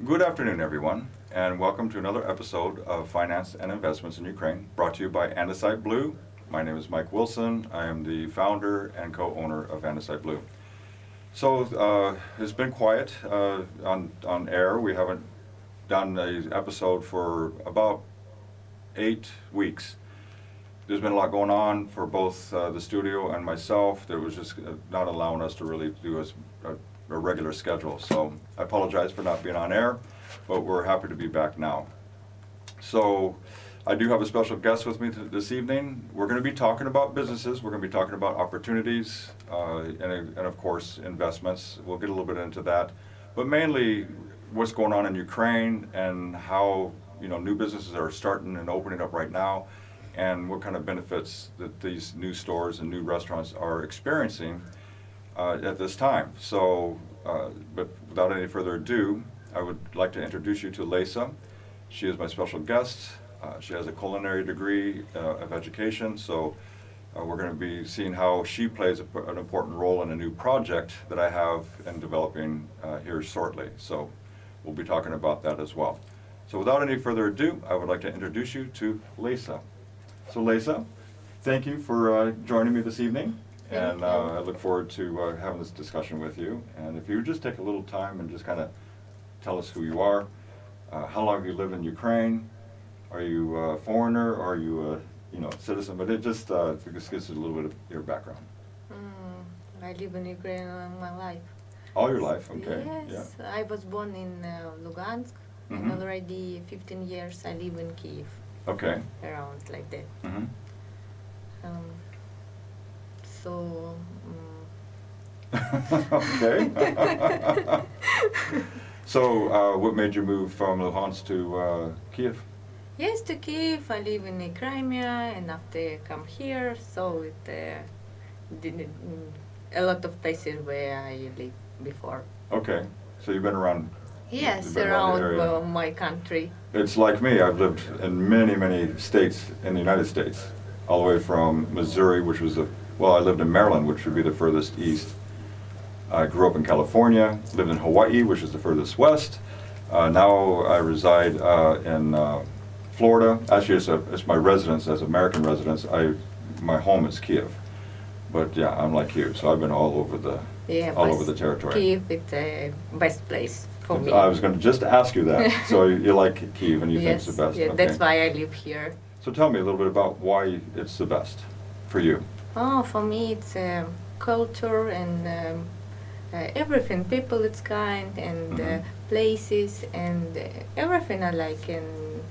Good afternoon, everyone, and welcome to another episode of Finance and Investments in Ukraine, brought to you by Andesite Blue. My name is Mike Wilson. I am the founder and co-owner of Andesite Blue. So it's been quiet on air. We haven't done an episode for about 8 weeks. There's been a lot going on for both the studio and myself that was just not allowing us to really do a regular schedule. So I apologize for not being on air, but we're happy to be back now. So I do have a special guest with me this evening. We're going to be talking about businesses. We're going to be talking about opportunities and of course investments. We'll get a little bit into that, but mainly what's going on in Ukraine and how new businesses are starting and opening up right now, and what kind of benefits that these new stores and new restaurants are experiencing at this time. So, but without any further ado, I would like to introduce you to Lesya. She is my special guest. She has a culinary degree of education, so we're going to be seeing how she plays an important role in a new project that I have in developing here shortly. So we'll be talking about that as well. So without any further ado, I would like to introduce you to Lesya. So Lesya, thank you for joining me this evening. And I look forward to having this discussion with you. And if you would just take a little time and just kind of tell us who you are, how long have you lived in Ukraine? Are you a foreigner? Or are you a citizen? But it just gives us a little bit of your background. I live in Ukraine all my life. All your life, okay. Yes, yeah. I was born in Lugansk, and already 15 years I live in Kiev. Okay. Around like that. So. Okay. So, what made you move from Luhansk to Kiev? Yes, to Kiev. I live in Crimea, and after I come here, so it didn't a lot of places where I lived before. Okay, so you've been around. Yes, around my country. It's like me. I've lived in many states in the United States, all the way from Missouri, which was I lived in Maryland, which would be the furthest east. I grew up in California, lived in Hawaii, which is the furthest west. Now I reside in Florida. Actually, it's my residence as American residence. My home is Kiev, but yeah, I'm like you. So I've been all over the territory. Kiev is the best place for me. I was going to just ask you that. So you like Kiev and you think it's the best. Yeah, okay. That's why I live here. So tell me a little bit about why it's the best for you. Oh, for me it's culture and everything. People, it's kind, and places and everything I like, and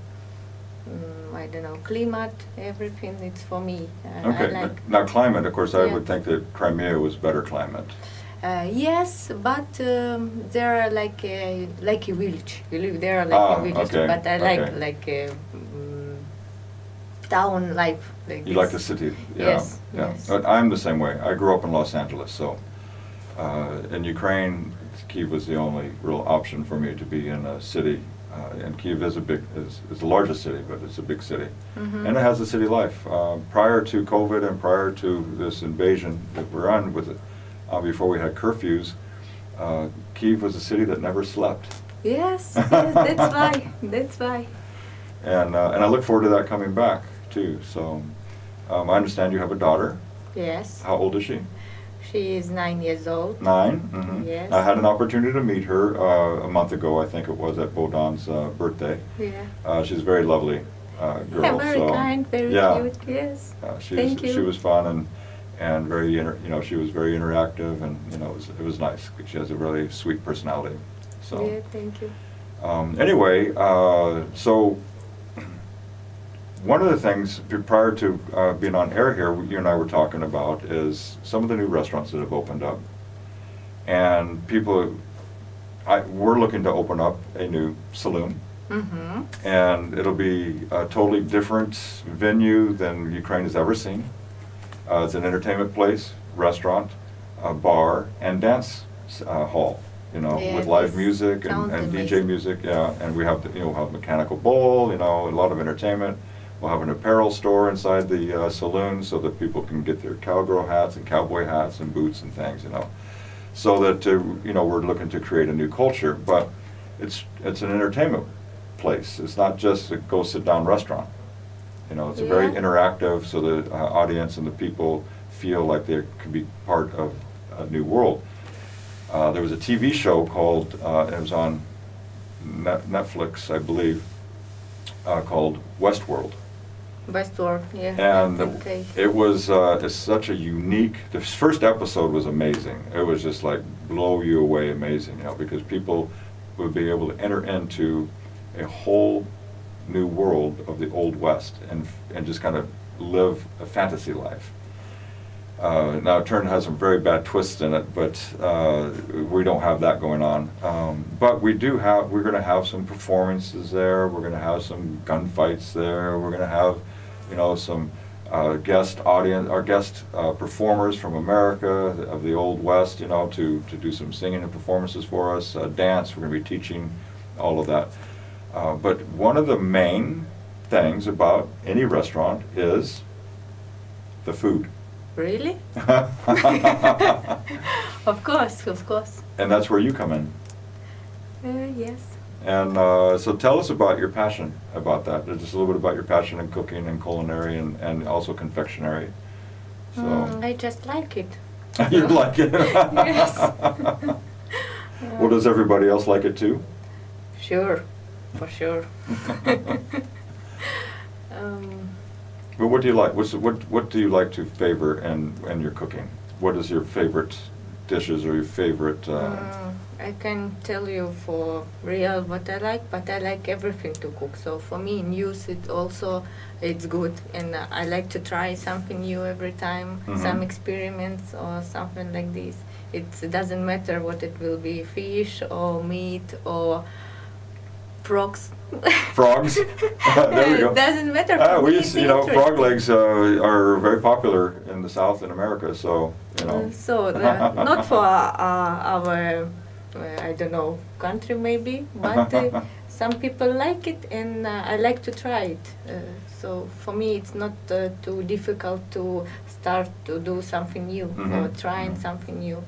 I don't know, climate, everything. It's for me. Okay. I like. Now climate, of course, I would think that Crimea was better climate. Yes, but there are like a village. You live there like a village, okay. but I like town life. Like You this. like the city, yeah. Yes, yeah. yes. But I'm the same way. I grew up in Los Angeles, so in Ukraine, Kyiv was the only real option for me to be in a city. And Kyiv is the largest city, but it's a big city, and it has a city life. Prior to COVID and prior to this invasion that we're on with it, before we had curfews, Kyiv was a city that never slept. Yes, that's why. That's why. And I look forward to that coming back too. So I understand you have a daughter. Yes. How old is she? She is 9 years old. 9? Mm-hmm. Yes. I had an opportunity to meet her a month ago, I think it was, at Bodan's birthday. Yeah. She's a very lovely girl. Yeah, very kind, very cute. Yes. Thank you. She was fun and very she was very interactive, and it was nice. She has a really sweet personality. So. Yeah, thank you. Anyway, so one of the things prior to being on air here, you and I were talking about is some of the new restaurants that have opened up, and we're looking to open up a new saloon, and it'll be a totally different venue than Ukraine has ever seen. It's an entertainment place, restaurant, bar, and dance hall. With live music and DJ music, and we have we'll have mechanical bowl, a lot of entertainment. We'll have an apparel store inside the saloon so that people can get their cowgirl hats and cowboy hats and boots and things, so that we're looking to create a new culture. But it's an entertainment place. It's not just a go sit down restaurant. You know, it's a very Yeah. interactive, so the audience and the people feel like they could be part of a new world. There was a TV show called, it was on Netflix, I believe, called Westworld. Westworld, yeah. And Okay. it was it's such a unique. The first episode was amazing. It was just like blow you away, amazing. You know, because people would be able to enter into a whole new world of the Old West and just kind of live a fantasy life. Now it has some very bad twists in it, but we don't have that going on. But we're going to have some performances there. We're going to have some gunfights there. We're going to have, you know, some guest performers from America of the Old West, you know, to do some singing and performances for us. Dance, we're going to be teaching all of that. But one of the main things about any restaurant is the food. Really? Of course, of course. And that's where you come in. Yes. And so tell us about your passion about that. Just a little bit about your passion in cooking and culinary and also confectionery. So I just like it. you like it? Yes. Well, does everybody else like it too? Sure, for sure. um, But what do you like? What do you like to favor in your cooking? What is your favorite dishes or your favorite? I can tell you for real what I like, but I like everything to cook. So for me, news it's good, and I like to try something new every time, some experiments or something like this. It doesn't matter what it will be, fish or meat or frogs. Frogs. There we go. It doesn't matter. For me, it's you know, frog interesting. legs are very popular in the South in America. So you know. Not for our I don't know, country maybe, but some people like it, and I like to try it. So for me, it's not too difficult to start to do something new or trying something new.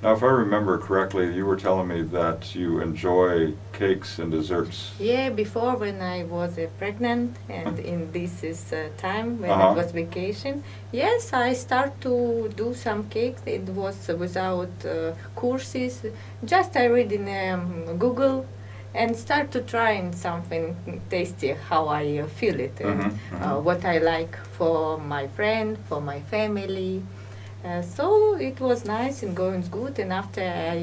Now, if I remember correctly, you were telling me that you enjoy cakes and desserts. Yeah, before when I was pregnant and in this is time when it was vacation, yes, I start to do some cakes. It was without courses. Just I read in Google and start to trying something tasty, how I feel it, and what I like for my friend, for my family. So it was nice and going good, and after I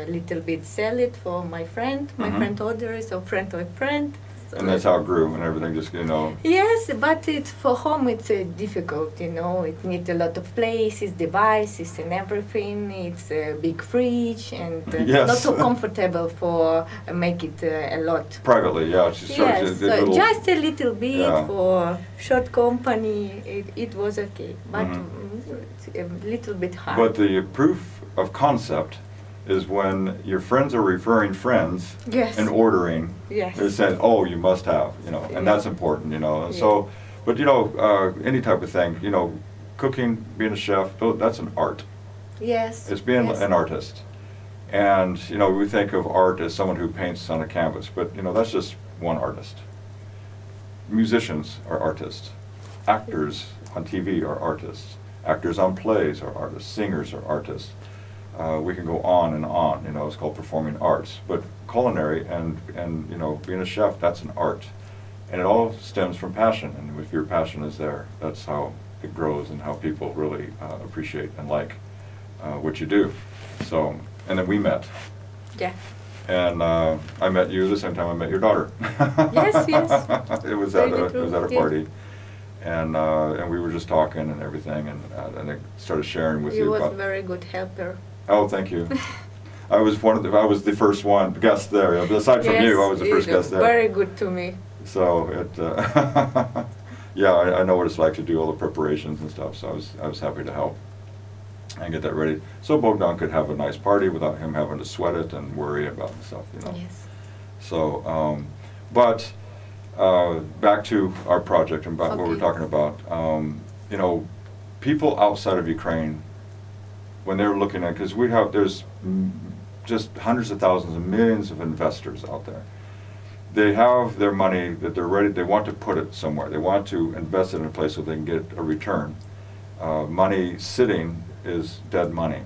little bit sell it for my friend. My friend orders, or friend of a friend. So And that's how it grew and everything, just, you know. yes, but for home it's difficult, you know. It needs a lot of places, devices, and everything. It's a big fridge and Yes. not so comfortable for make it a lot. Privately, yeah. She started Yes, a little, just a little bit Yeah. for short company. It was okay, but it's a little bit hard. But the proof of concept is when your friends are referring friends Yes. and ordering. Yes. They're saying, "Oh, you must have," you know, and Yeah. that's important, you know. And Yeah. so, but you know, any type of thing, you know, cooking, being a chef, that's an art. Yes. It's being yes. an artist. And, you know, we think of art as someone who paints on a canvas, but, you know, that's just one artist. Musicians are artists. Actors on TV are artists. Actors on plays are artists. Singers are artists. We can go on and on, you know, it's called performing arts. But culinary and, you know, being a chef, that's an art. And it all stems from passion. And if your passion is there, that's how it grows and how people really appreciate and like what you do. So, and then we met. Yeah. And I met you the same time I met your daughter. Yes, yes. It was Very at true, a yeah. party, and we were just talking and everything, and I started sharing with You you was about. very good helper. Oh, thank you. I was I was the first one guest there. Aside from you, I was the first you guest there. Very good to me. So it, yeah, I know what it's like to do all the preparations and stuff. So I was happy to help and get that ready, so Bogdan could have a nice party without him having to sweat it and worry about stuff, you know. Yes. So, but back to our project and back what we're Okay. talking about. You know, people outside of Ukraine, when they're looking at, because there's just hundreds of thousands and millions of investors out there. They have their money that they're ready, they want to put it somewhere. They want to invest it in a place so they can get a return. Money sitting is dead money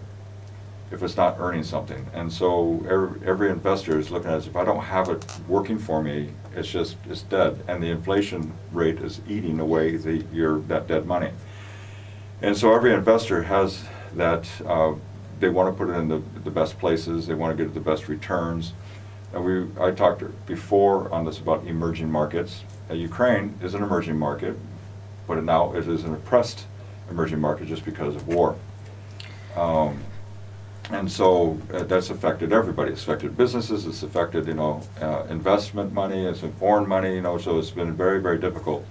if it's not earning something. And so every investor is looking at it as, if I don't have it working for me, it's dead. And the inflation rate is eating away that dead money. And so every investor has that, they want to put it in the best places, they want to get the best returns. And I talked before on this about emerging markets. Ukraine is an emerging market, but now it is an oppressed emerging market just because of war. And so that's affected everybody. It's affected businesses, it's affected, investment money, it's foreign money, so it's been very, very difficult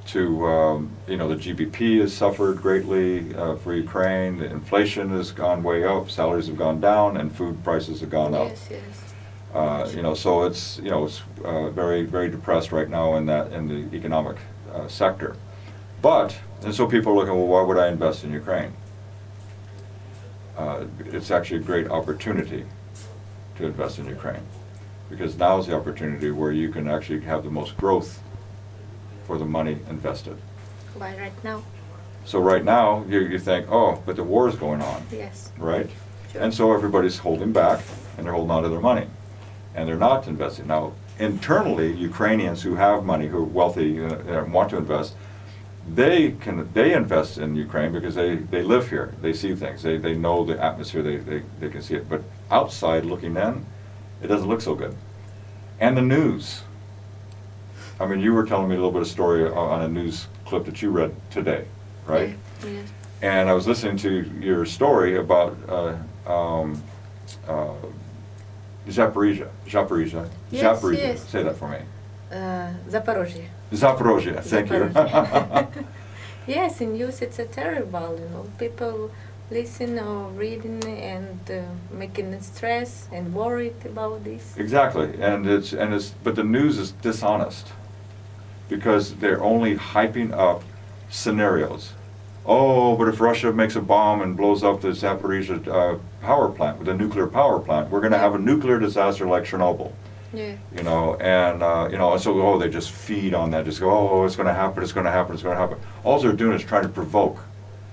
to, the GDP has suffered greatly for Ukraine, the inflation has gone way up, salaries have gone down, and food prices have gone up. Yes, yes. So it's very, very depressed right now in the economic sector. And so people are looking, well, why would I invest in Ukraine? It's actually a great opportunity to invest in Ukraine, because now is the opportunity where you can actually have the most growth for the money invested. Why right now? So right now you think, oh, but the war is going on. Yes. Right? Sure. And so everybody's holding back and they're holding on to their money. And they're not investing. Now, internally, Ukrainians who have money, who are wealthy and want to invest, they invest in Ukraine because they live here. They see things. They know the atmosphere. They can see it. But outside looking in, it doesn't look so good. And the news. I mean, you were telling me a little bit of story on a news clip that you read today, right? Yeah. Yes. And I was listening to your story about Zaporizhia. Yes, yes. Say that for me. Zaporozhye. Zaporozhye, thank you. Yes, in news it's a terrible, people listen or reading and making stress and worried about this. Exactly, but the news is dishonest because they're only hyping up scenarios. Oh, but if Russia makes a bomb and blows up the Zaporizhia power plant, with a nuclear power plant, we're going to have a nuclear disaster like Chernobyl. Yeah. And so they just feed on that. Just go, oh, it's going to happen, it's going to happen, it's going to happen. All they're doing is trying to provoke.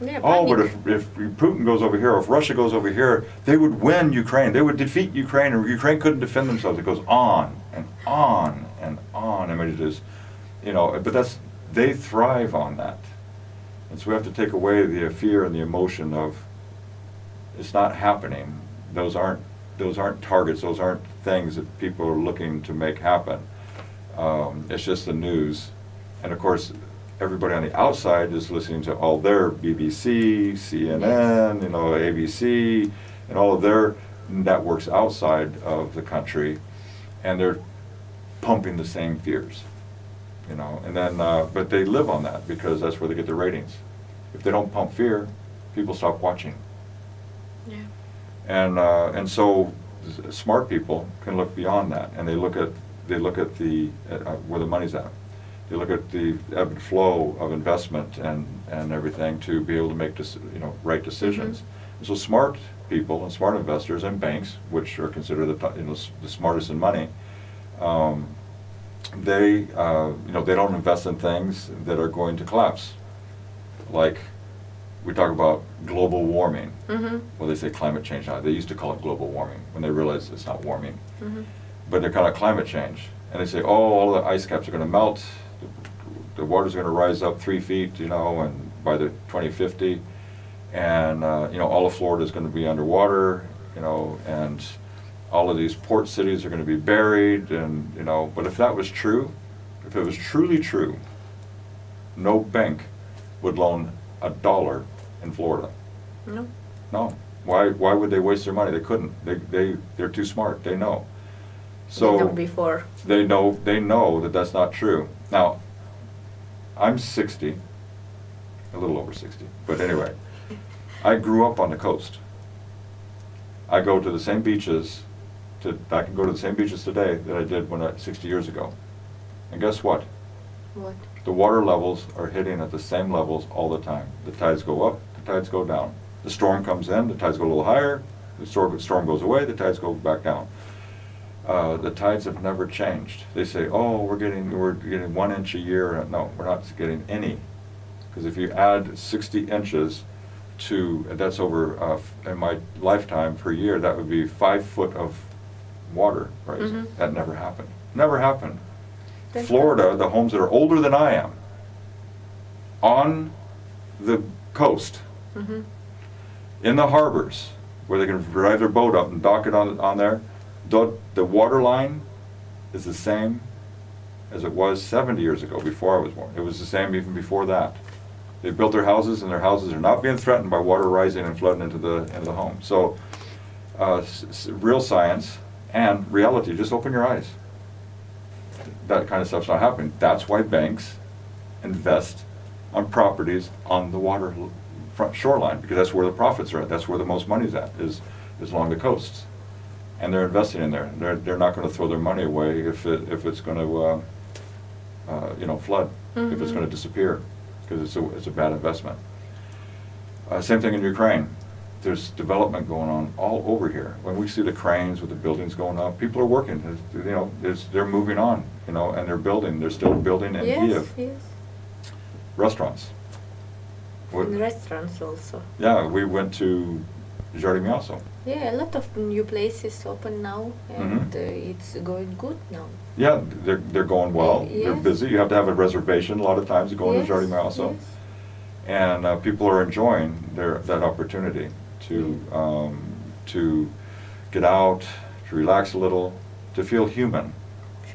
Yeah, oh, panic. but if Putin goes over here, or if Russia goes over here, they would win Ukraine. They would defeat Ukraine, and Ukraine couldn't defend themselves. It goes on and on and on. I mean, it is, but they thrive on that. And so we have to take away the fear and the emotion of it's not happening. Those aren't targets. Those aren't things that people are looking to make happen. It's just the news. And of course, everybody on the outside is listening to all their BBC, CNN, ABC, and all of their networks outside of the country, and they're pumping the same fears. And then, but they live on that because that's where they get their ratings. If they don't pump fear, people stop watching. Yeah. And so smart people can look beyond that, and they look at where the money's at. They look at the ebb and flow of investment and everything to be able to make right decisions. Mm-hmm. And so smart people and smart investors and banks, which are considered the smartest in money, they don't invest in things that are going to collapse. Like we talk about global warming. Mm-hmm. Well, they say climate change now. They used to call it global warming when they realized it's not warming. Mm-hmm. But they call it climate change. And they say, oh, all the ice caps are going to melt. The water's going to rise up 3 feet, and by the 2050, and all of Florida is going to be underwater, and all of these port cities are going to be buried, and But if that was true, if it was truly true, no bank would loan $1 in Florida. No. No. Why would they waste their money? They couldn't. They're too smart. They know. So They know before. They know that that's not true. Now, I'm 60, a little over 60, but anyway, I grew up on the coast. I go to the same beaches, I can go to the same beaches today that I did 60 years ago. And guess what? What? The water levels are hitting at the same levels all the time. The tides go up, the tides go down. The storm comes in, the tides go a little higher, The storm goes away, the tides go back down. The tides have never changed. They say, oh, we're getting 1 inch a year. No, we're not getting any. Because if you add 60 inches to, that's over, in my lifetime per year, that would be 5 foot of water, right? Mm-hmm. That never happened. Never happened. Thank Florida, the homes that are older than I am, on the coast, Mm-hmm. in the harbors, where they can drive their boat up and dock it on there, the water line is the same as it was 70 years ago, before I was born. It was the same even before that. They built their houses, and their houses are not being threatened by water rising and flooding into the home. So, real science and reality, just open your eyes. That kind of stuff's not happening. That's why banks invest on properties on the waterfront shoreline, because that's where the profits are at. That's where the most money's at, is along the coasts. And they're investing in there. They're not going to throw their money away if it's going to flood, if it's going to disappear, because it's a bad investment. Same thing in Ukraine. There's development going on all over here. When we see the cranes with the buildings going up, people are working. They're moving on, and they're building. They're still building in Kiev. Yes. Restaurants. And restaurants also. Yeah, we went to Jardin Miasso. Yeah, a lot of new places open now, and Mhm. it's going good now. Yeah, they're going well. Yes. They're busy. You have to have a reservation a lot of times to go into Jardin Miasso. Yes. And people are enjoying that opportunity to get out, to relax a little, to feel human.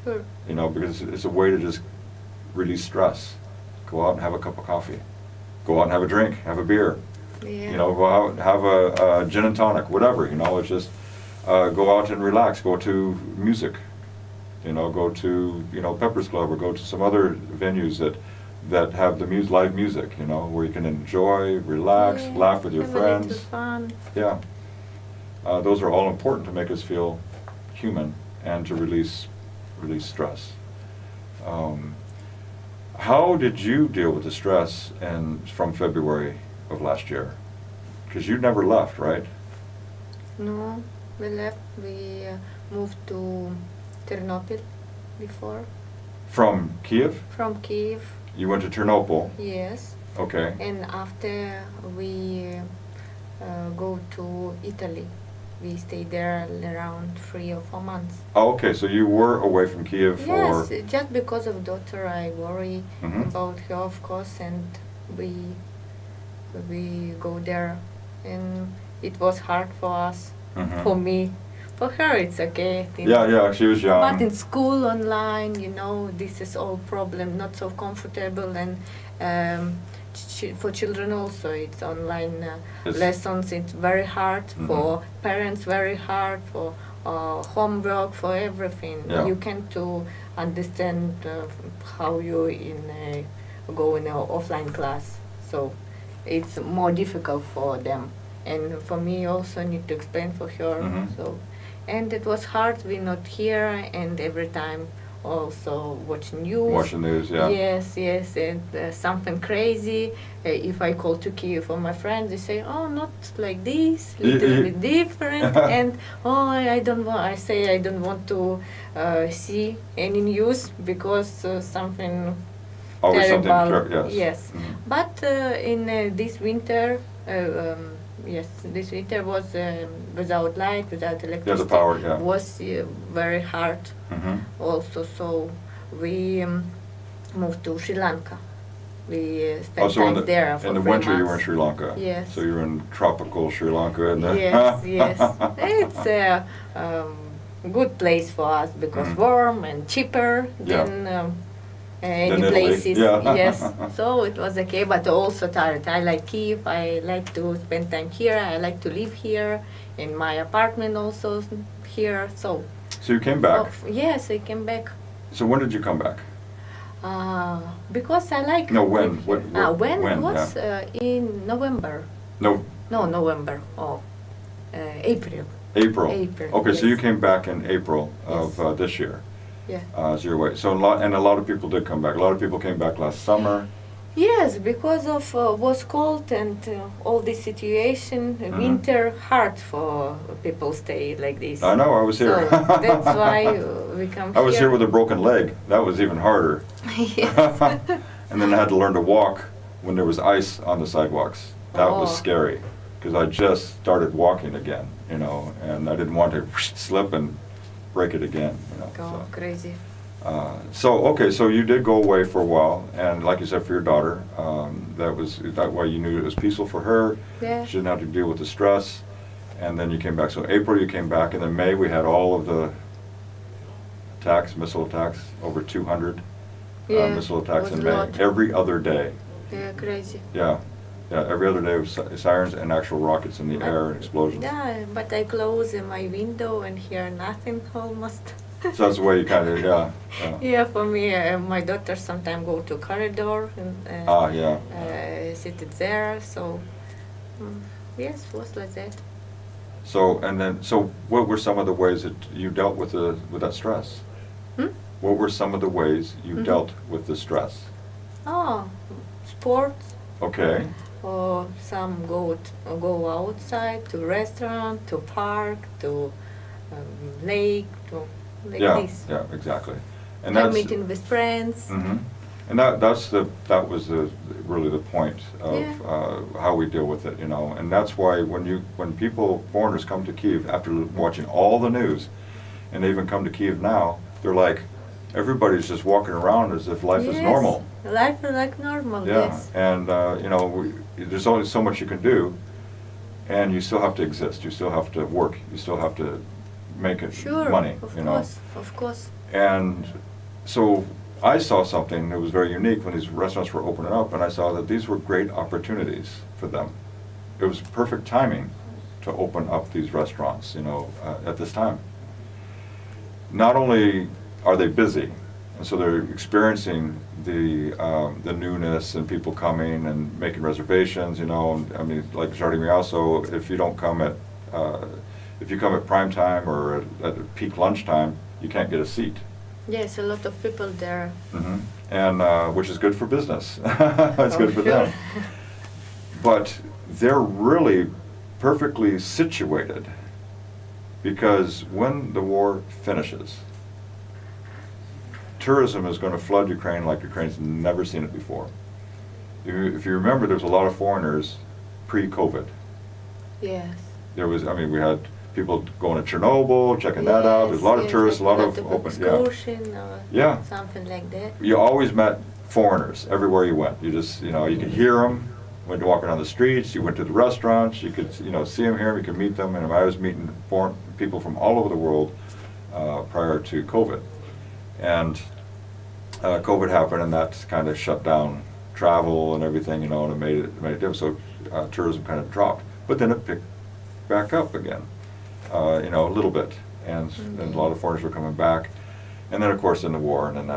Sure. Because it's a way to just release stress. Go out and have a cup of coffee. Go out and have a drink, have a beer. Yeah. Go out and have a gin and tonic, whatever. It's just go out and relax. Go to music. Go to Pepper's Club, or go to some other venues that have the live music. Where you can enjoy, relax, Yeah, laugh with your have a little friends. fun. Yeah. Those are all important to make us feel human and to release stress. How did you deal with the stress from February of last year? Because you never left, right? No, we left. We moved to Ternopil before. From Kiev? From Kiev, You went to Ternopil. yes. Okay. And after we go to Italy, we stayed there around 3 or 4 months. Oh, okay. So you were away from Kiev for. Yes, just because of daughter, I worry Mhm. about her, of course, and we go there, and it was hard for us, Mhm. for me. For her, it's okay. Yeah. She was young. But in school, online, this is all problem, not so comfortable, and for children also, it's online It's- lessons. It's very hard Mhm. for parents, very hard for homework, for everything. Yeah. You can't to understand how you go in an offline class, so it's more difficult for them, and for me also need to explain for her. Mhm. So, and it was hard. We're not here, and every time also watching news. Watching news, yeah. Yes, and something crazy. If I call to Kyiv for my friends, they say, "Oh, not like this, little bit different." And I don't want. I say I don't want to see any news because something Always something. terrible. Yes. Yes. Mhm. But in this winter, this winter was without light, without electricity. power, yeah. Was very hard Mhm. also. So we moved to Sri Lanka. We spent Also, time there for in the 3 winter, you were in months. Sri Lanka. Yes. So you were in tropical Sri Lanka, and Yes. It's a good place for us because Mhm. warm and cheaper Yeah. than Than any Italy, places. yeah. Yes. So it was okay, but also tired. I like Kyiv. I like to spend time here. I like to live here in my apartment also here. So. So you came back. Yes, I came back. So when did you come back? Because I like. No, when? live here. When? When was in November. No, No, November. April. April. April, Okay, so yes. you came back in April of Yes. this year. Yeah. So you're away. So a lot of people did come back. A lot of people came back last summer. Yes, because of was cold and all this situation, winter hard for people stay like this. I know, I was here. So that's why we come I was here here. with a broken leg. That was even harder. Yes. And then I had to learn to walk when there was ice on the sidewalks. That was Oh. scary because I just started walking again, you know, and I didn't want to slip and break it again, you know. Go crazy. Okay, so you did go away for a while, and like you said, for your daughter, that why you knew it was peaceful for her. Yeah. She didn't have to deal with the stress, and then you came back. So April you came back, and then May we had all of the missile attacks, over 200 Yeah, missile attacks was in a May, lot. every other day. Yeah, crazy. Yeah, every other day was sirens and actual rockets in the air and explosions. Yeah, but I close my window and hear nothing almost. So that's the way you kind of, yeah. Yeah, for me, my daughter sometimes go to corridor and Yeah. sit there. So yes, was like that. So what were some of the ways that you dealt with that stress? What were some of the ways you dealt with the stress? Oh, sports. Okay. Or some go outside to restaurant, to park, to lake, to like Yeah, this. yeah, exactly. And I'm that's meeting with friends. hmm And that was really the point of how we deal with it, you know. And that's why when foreigners come to Kyiv after watching all the news, and they even come to Kyiv now, they're like, everybody's just walking around as if life is Yes, normal. Life is like normal. Yeah, Yes. and you know, there's only so much you can do, and you still have to exist. You still have to work. You still have to make it Sure. money. Of you course. know. Of course. And so I saw something that was very unique when these restaurants were opening up, and I saw that these were great opportunities for them. It was perfect timing to open up these restaurants, you know, at this time. Not only are they busy, and so they're experiencing the newness and people coming and making reservations, you know. And I mean, like Jardinier also, if you come at prime time or at peak lunchtime, you can't get a seat. Yes, a lot of people there. And which is good for business. It's good for sure. them. But they're really perfectly situated because when the war finishes, tourism is going to flood Ukraine like Ukraine's never seen it before. If you remember, there's a lot of foreigners pre-COVID. Yes. We had people going to Chernobyl, checking that out. There's a lot of tourists, a lot of open, excursion or Yeah. something like that. You always met foreigners everywhere you went. You just, you know, you could hear them when you're walking on the streets. You went to the restaurants. You could, you know, see them here. You could meet them. And I was meeting foreign people from all over the world prior to COVID. And COVID happened, and that kind of shut down travel and everything, you know, and it made it different. So tourism kind of dropped, but then it picked back up again, you know, a little bit, and a lot of foreigners were coming back, and then of course in the war, and then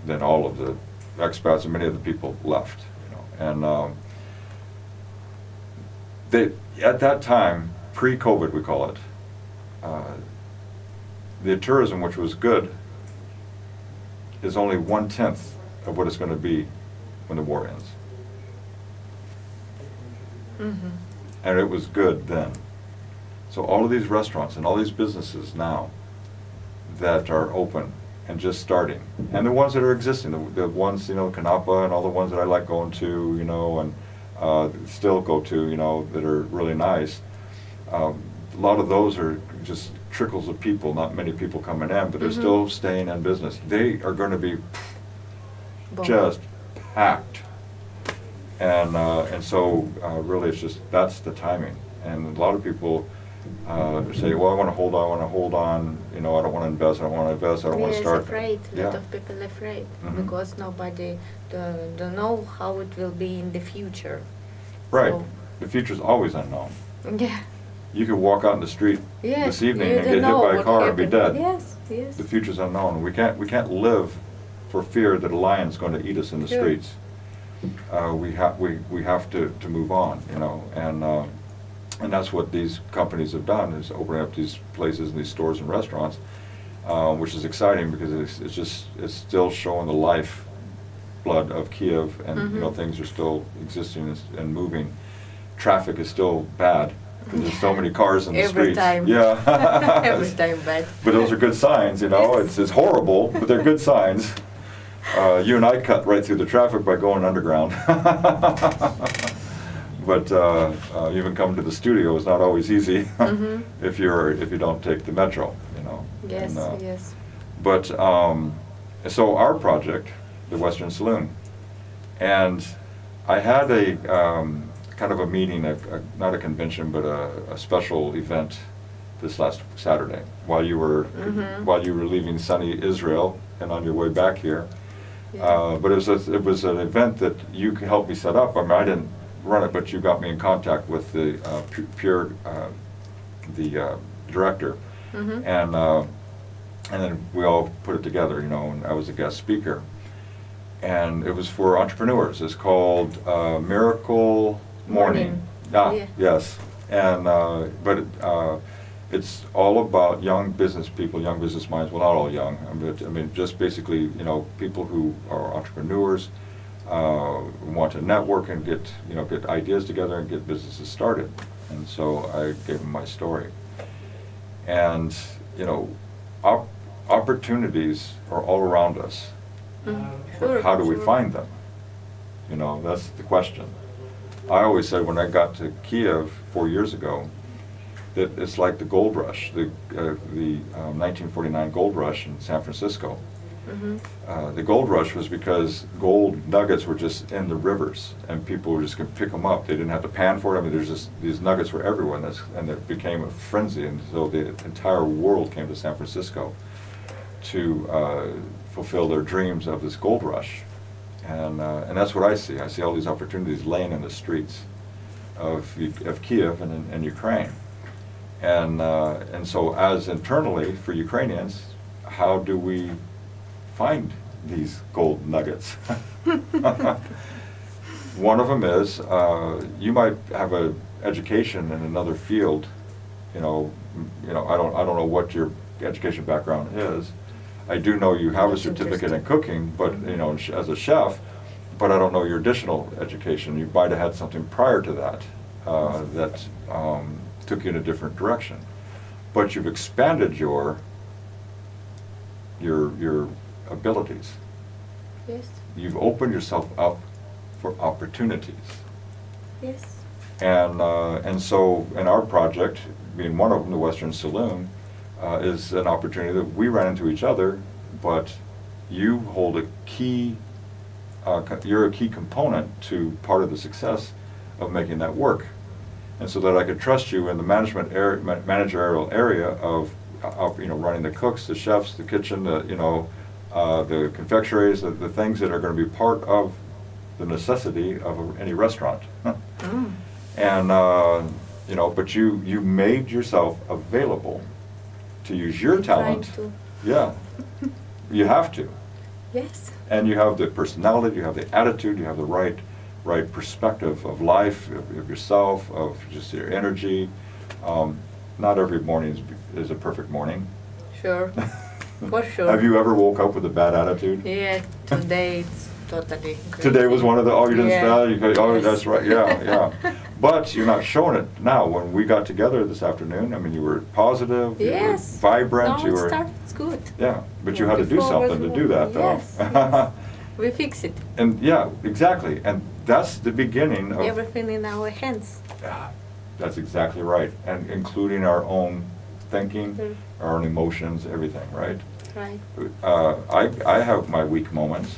then all of the expats and many of the people left, you know, and they at that time, pre-COVID we call it, the tourism, which was good, is only 1/10 of what it's going to be when the war ends. And it was good then. So all of these restaurants and all these businesses now that are open and just starting, and the ones that are existing, the ones, you know, Canapa and all the ones that I like going to, you know, and still go to, you know, that are really nice. A lot of those are just trickles of people, not many people coming in, but they're still staying in business. They are going to be just packed. And so really it's just, that's the timing. And a lot of people say, well, I want to hold on, you know, I don't want to invest, I want to start. Afraid. A lot Yeah. of people afraid because nobody don't know how it will be in the future. Right. So, The future's always unknown. yeah. You could walk out in the street Yes, this evening you and don't get hit know by a what car and be happened. dead. Yes, yes. The future's unknown. We can't live for fear that a lion's going to eat us in the Sure. streets. We have to move on, you know, and that's what these companies have done, is opening up these places and these stores and restaurants, which is exciting because it's still showing the life lifeblood of Kiev, and you know, things are still existing and moving. Traffic is still bad because there's so many cars in the Every streets. time. Yeah. Every time bad. But those are good signs, you know. Yes. It's horrible, but they're good signs. You and I cut right through the traffic by going underground. But even coming to the studio is not always easy if you don't take the metro, you know. Yes, And, yes. But so our project, the Western Saloon, and I had a kind of a meeting, not a convention, but a special event this last Saturday while you were leaving sunny Israel and on your way back here. Yeah. But it was an event that you helped me set up. I mean, I didn't run it, but you got me in contact with the director, and then we all put it together, you know, and I was a guest speaker. And it was for entrepreneurs. It's called Miracle Morning. Yeah. Yes. And it's all about young business people, young business minds. Well, not all young. I mean, just basically, you know, people who are entrepreneurs, want to network and get ideas together and get businesses started. And so I gave them my story. And you know, opportunities are all around us. Sure, How do we sure. find them? You know, that's the question. I always said when I got to Kiev 4 years ago that it's like the gold rush, the 1949 gold rush in San Francisco. The gold rush was because gold nuggets were just in the rivers, and people were just going to pick them up. They didn't have to pan for it. I mean, there's just these nuggets were everywhere, and it became a frenzy. And so the entire world came to San Francisco to fulfill their dreams of this gold rush, and that's what I see. I see all these opportunities laying in the streets of Kiev and Ukraine, and so as internally for Ukrainians, how do we find these gold nuggets? One of them is you might have an education in another field. I don't know what your education background is. I do know you have a certificate in cooking, but you know, as a chef, but I don't know your additional education. You might have had something prior to that that took you in a different direction, but you've expanded your abilities. Yes. You've opened yourself up for opportunities. Yes. And so in our project, being one of them, the Western Saloon, is an opportunity that we ran into each other, but you hold a key, you're a key component to part of the success of making that work. And so that I could trust you in the managerial area of running the cooks, the chefs, the kitchen, the confectionaries, the things that are going to be part of the necessity of any restaurant. And but you made yourself available to use your talent. Trying to. Yeah, you have to. Yes. And you have the personality, you have the attitude, you have the right perspective of life, of yourself, of just your energy. Not every morning is a perfect morning. Sure. For sure. Have you ever woke up with a bad attitude? Yeah, today it's totally crazy. Today was one of the, you didn't style, you go, Yes. that's right, yeah. But you're not showing it now. When we got together this afternoon, I mean, you were positive, you were Yes. vibrant, Now you it were... starts good. Yeah, but you had to do Before was something to do that, though. Yes. We fix it. And yeah, exactly. And that's the beginning of... Everything in our hands. Yeah, that's exactly right. And including our own thinking, our own emotions, everything, right? Right. I have my weak moments.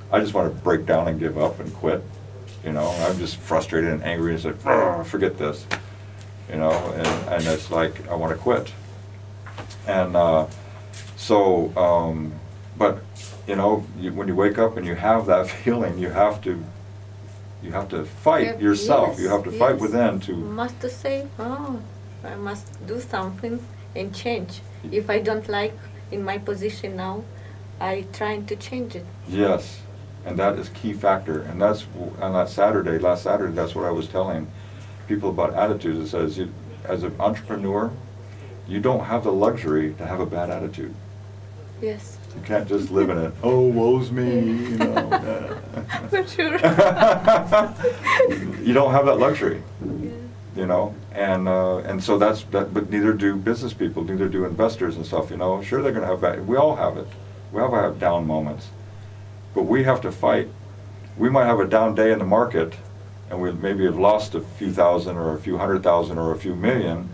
I just want to break down and give up and quit. I'm just frustrated and angry and say, forget this. And it's like, I want to quit. And but when you wake up and you have that feeling, you have to fight yourself. Yes, You have to fight yes. within to... Must to say, I must do something and change. If I don't like in my position now, I trying to change it. Yes, and that is key factor. And that's on last Saturday, that's what I was telling people about attitudes. It says, as an entrepreneur, you don't have the luxury to have a bad attitude. Yes. You can't just live in it. Oh, woe's me, you know. For sure. You don't have that luxury, Yeah. you know, and so that's that. But neither do business people, neither do investors and stuff. You know, sure they're going to have bad. We all have it. We all have down moments, but we have to fight. We might have a down day in the market, and we maybe have lost a few thousand or a few 100,000 or a few million,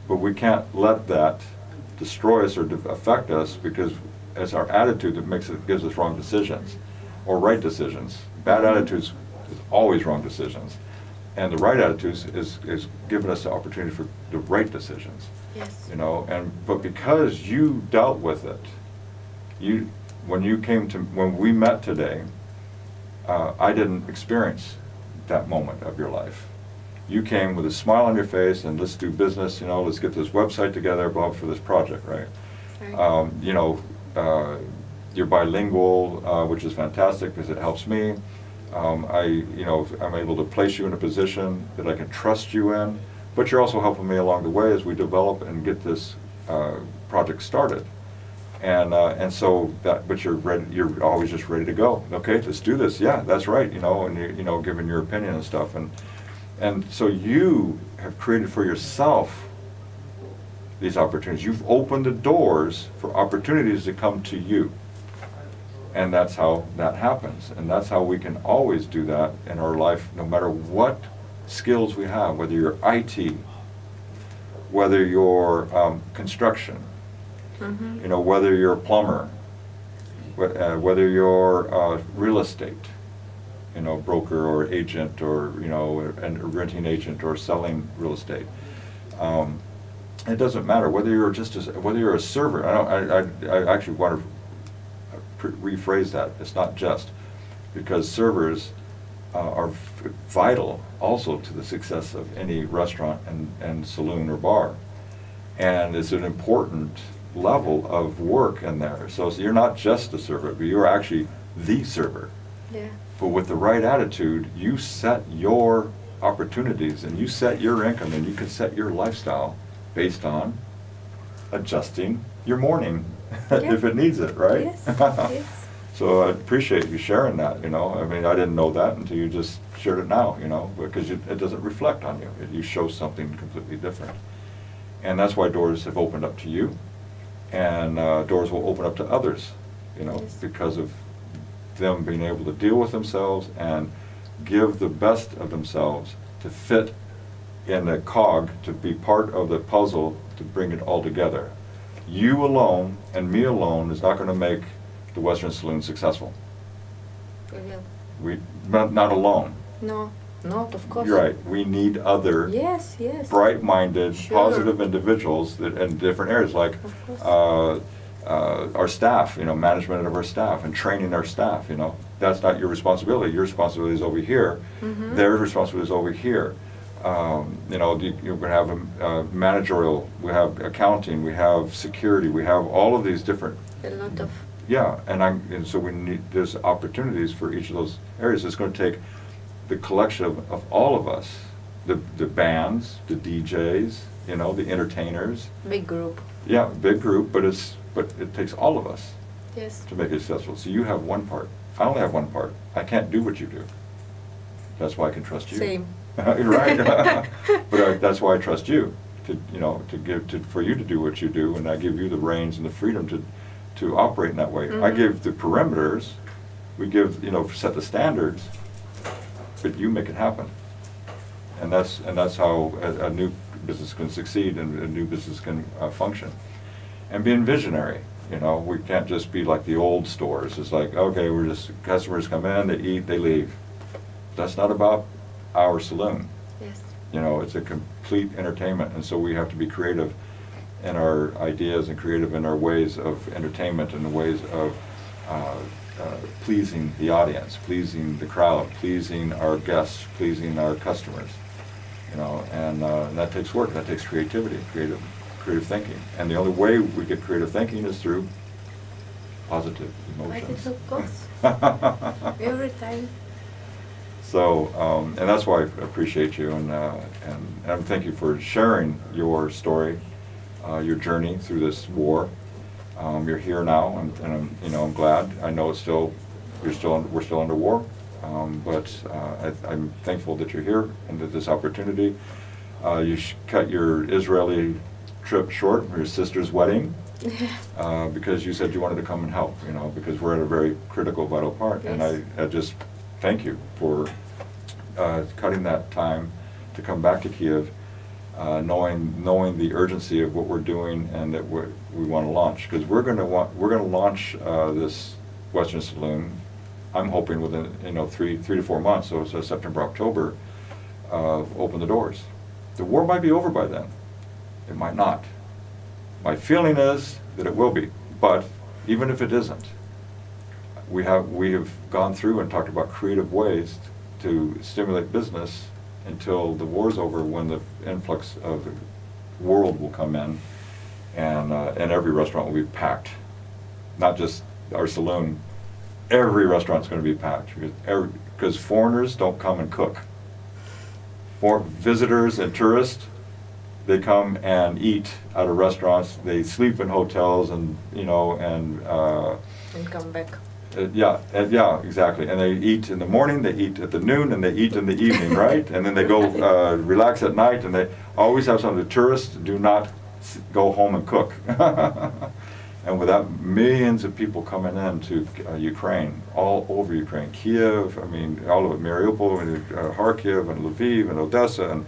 but we can't let that destroy us or affect us, because it's our attitude that gives us wrong decisions or right decisions. Bad attitudes is always wrong decisions, and the right attitudes is giving us the opportunity for the right decisions. Yes. You know, but because you dealt with it, when we met today, I didn't experience that moment of your life. You came with a smile on your face and let's do business, you know, let's get this website together, Bob, for this project, right? Right. You know, you're bilingual, which is fantastic because it helps me. I'm able to place you in a position that I can trust you in, but you're also helping me along the way as we develop and get this project started. And so but you're ready. You're always just ready to go. Okay, let's do this. Yeah, that's right. You know, and you know, giving your opinion and stuff, and so you have created for yourself these opportunities. You've opened the doors for opportunities to come to you, and that's how that happens. And that's how we can always do that in our life, no matter what skills we have. Whether you're IT, whether you're construction. Mm-hmm. You know, whether you're a plumber, whether you're real estate, you know, broker or agent, or you know, a renting agent or selling real estate. It doesn't matter whether you're whether you're a server. I actually want to rephrase that. It's not just, because servers are vital also to the success of any restaurant and saloon or bar, and it's an important level of work in there. So you're not just a server, but you're actually the server. Yeah. But with the right attitude, you set your opportunities and you set your income and you can set your lifestyle based on adjusting your morning Yeah. if it needs it, right? Yes. Yes. So I appreciate you sharing that, you know. I mean, I didn't know that until you just shared it now, you know, because it doesn't reflect on you. You show something completely different. And that's why doors have opened up to you. And doors will open up to others, you know, Yes. because of them being able to deal with themselves and give the best of themselves to fit in the cog, to be part of the puzzle, to bring it all together. You alone and me alone is not going to make the Western Saloon successful. We will. Not alone. No, not of course. You're right. We need other Yes, yes. bright-minded, Sure. positive individuals that in different areas, like Of course. our staff, you know, management of our staff and training our staff, you know. That's not your responsibility. Your responsibility is over here. Mhm. Their responsibility is over here. You know, you're going to have a managerial, we have accounting, we have security, we have all of these different. A lot of. Yeah, and so there's opportunities for each of those areas. It's going to take the collection of all of us, the bands, the DJs, you know, the entertainers. Big group. Yeah, big group, but it takes all of us Yes. to make it successful. So you have one part. I only have one part. I can't do what you do. That's why I can trust you. Same. You're right. But that's why I trust you for you to do what you do, and I give you the reins and the freedom to operate in that way. I Mhm. give the perimeters. We give, you know, set the standards, but you make it happen. And that's how a new business can succeed and a new business can function. And being visionary, you know, we can't just be like the old stores. It's like, okay, we're just, customers come in, they eat, they leave. That's not about our saloon. Yes. You know, it's a complete entertainment, and so we have to be creative in our ideas and creative in our ways of entertainment and the ways of pleasing the audience, pleasing the crowd, pleasing our guests, pleasing our customers. You know, and that takes work. That takes creativity, creative thinking. And the only way we get creative thinking is through positive emotions. Of course. Every time. So, and that's why I appreciate you, and thank you for sharing your story, your journey through this war, You're here now, and I'm glad. I know we're still under war, but I'm thankful that you're here and that this opportunity. You cut your Israeli trip short for your sister's wedding because you said you wanted to come and help. Because we're at a very critical, vital part, Yes. and I just thank you for cutting that time to come back to Kiev. Knowing the urgency of what we're doing and that we want to launch, because we're going to launch this Western Saloon. I'm hoping within 3 to 4 months, so September, October, open the doors. The war might be over by then. It might not. My feeling is that it will be, but even if it isn't, we have gone through and talked about creative ways to stimulate business until the war's over, when the influx of the world will come in, and every restaurant will be packed. Not just our saloon. Every restaurant's going to be packed because foreigners don't come and cook. For visitors and tourists, they come and eat out of restaurants. They sleep in hotels and come back. Yeah, exactly. And they eat in the morning, they eat at the noon, and they eat in the evening, right? And then they go relax at night, and they always have something. The tourists do not go home and cook. And with that, millions of people coming in to Ukraine, all over Ukraine, Kiev, all of it, Mariupol, and Kharkiv, and Lviv, and Odessa, and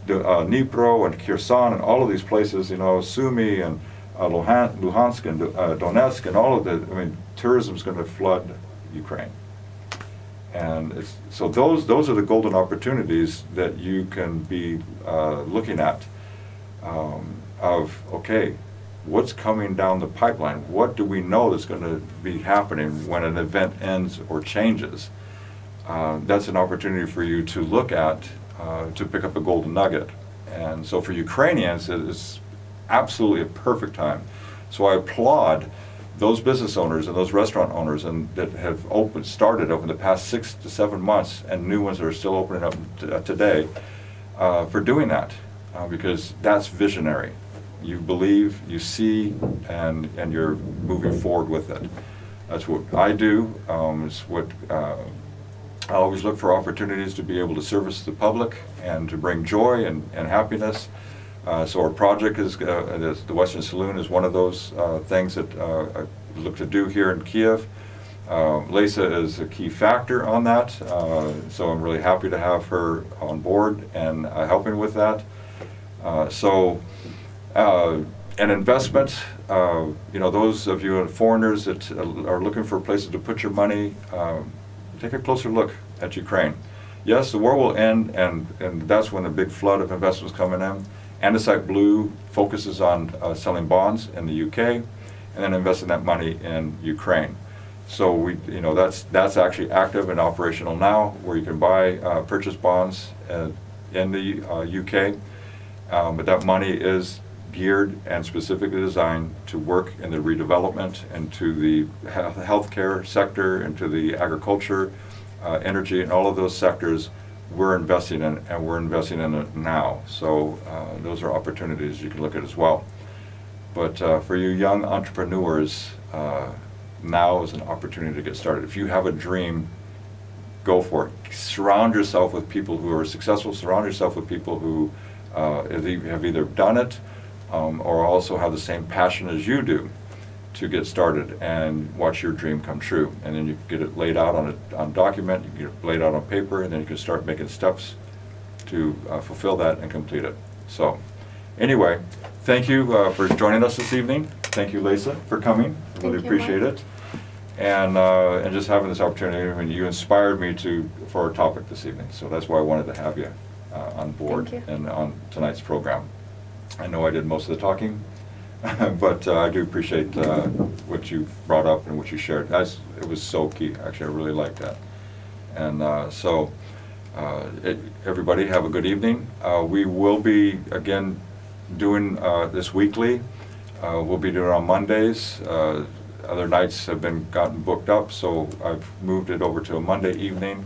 Dnipro, and Kherson, and all of these places, Sumy, and Luhansk, and Donetsk, and all of the, tourism's going to flood Ukraine. And so those are the golden opportunities that you can be looking at of, okay, what's coming down the pipeline? What do we know that's going to be happening when an event ends or changes? That's an opportunity for you to look at, to pick up a golden nugget. And so for Ukrainians, it is absolutely a perfect time. So I applaud those business owners and those restaurant owners that have started over the past 6 to 7 months, and new ones that are still opening up today, for doing that, because that's visionary. You believe, you see, and you're moving forward with it. That's what I do. It's what I always look for opportunities to be able to service the public and to bring joy and happiness. So our project is the Western Saloon is one of those things that I look to do here in Kiev. Lesya is a key factor on that, so I'm really happy to have her on board and helping with that. An investment, those of you foreigners that are looking for places to put your money, take a closer look at Ukraine. Yes, the war will end, and that's when a big flood of investments coming in. Andesite Blue focuses on selling bonds in the UK, and then investing that money in Ukraine. So that's actually active and operational now, where you can buy purchase bonds in the UK, but that money is geared and specifically designed to work in the redevelopment and to the healthcare sector and to the agriculture, energy, and all of those sectors we're investing in, and we're investing in it now. So those are opportunities you can look at as well. But for you young entrepreneurs, now is an opportunity to get started. If you have a dream, go for it. Surround yourself with people who are successful. Surround yourself with people who have either done it or also have the same passion as you do to get started and watch your dream come true. And then you get it laid out on a document, you get it laid out on paper, and then you can start making steps to fulfill that and complete it. So anyway, thank you for joining us this evening. Thank you, Lesya, for coming. I really appreciate it. And just having this opportunity. You inspired me for our topic this evening. So that's why I wanted to have you on board and on tonight's program. I know I did most of the talking, but I do appreciate what you brought up and what you shared. It was so key. Actually, I really liked that. And everybody have a good evening. We will be, again, doing this weekly. We'll be doing it on Mondays. Other nights have gotten booked up, so I've moved it over to a Monday evening.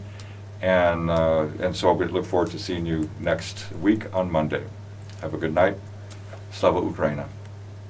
And so we look forward to seeing you next week on Monday. Have a good night. Slava Ukraina.